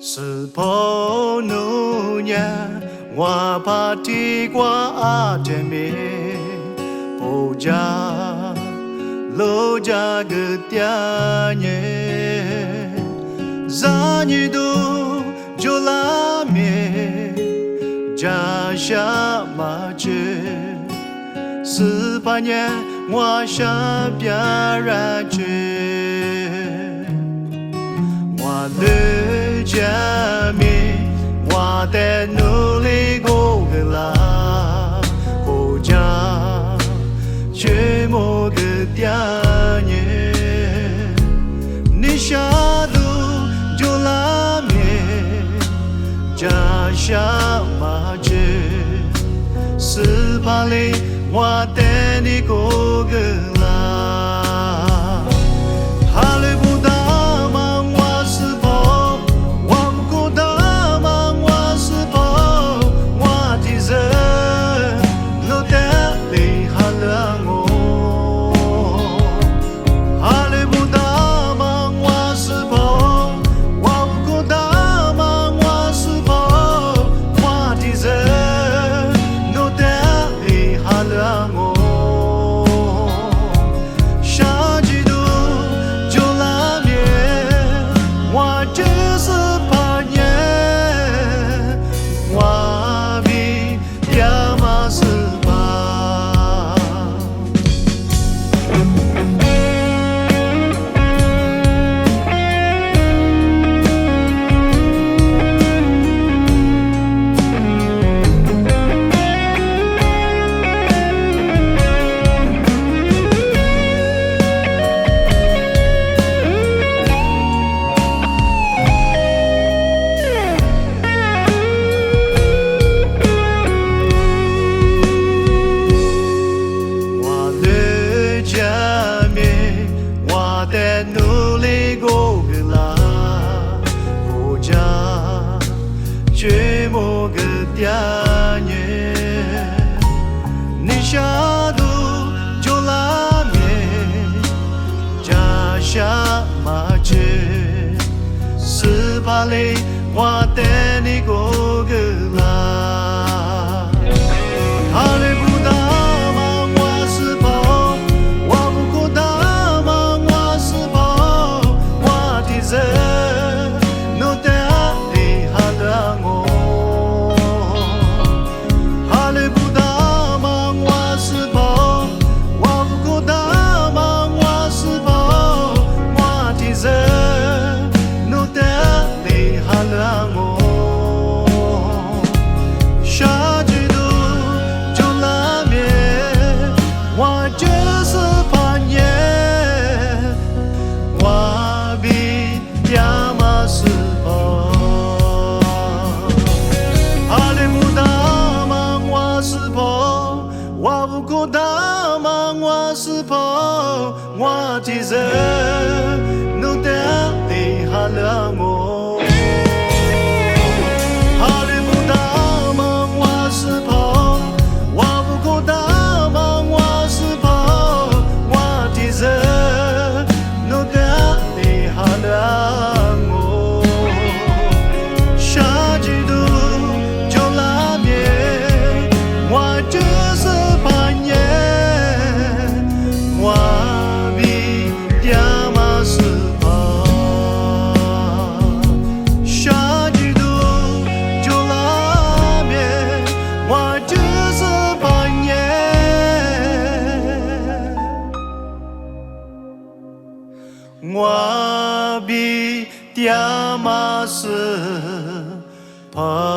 是婆奴呀，我怕地瓜阿姐妹，不家路家个爹耶，让你都就拉面，家下马街，是半年我想别人去。我的家面，我在努力过个啦，国家却没个爹耶，你下路就拉面，家下马街，是怕里我带你过个啦，哈利不达。努力过个啦，国家却没个爹耶，你下路就拉面，家下马街，是怕里我带你过个啦，哈利不达。我大忙我是婆，我提着努得你哈了我，哈利不大忙我是婆，我不够大忙我是婆，我提着努得你哈了我，下季度就拉面，我就是。我比爹妈是怕。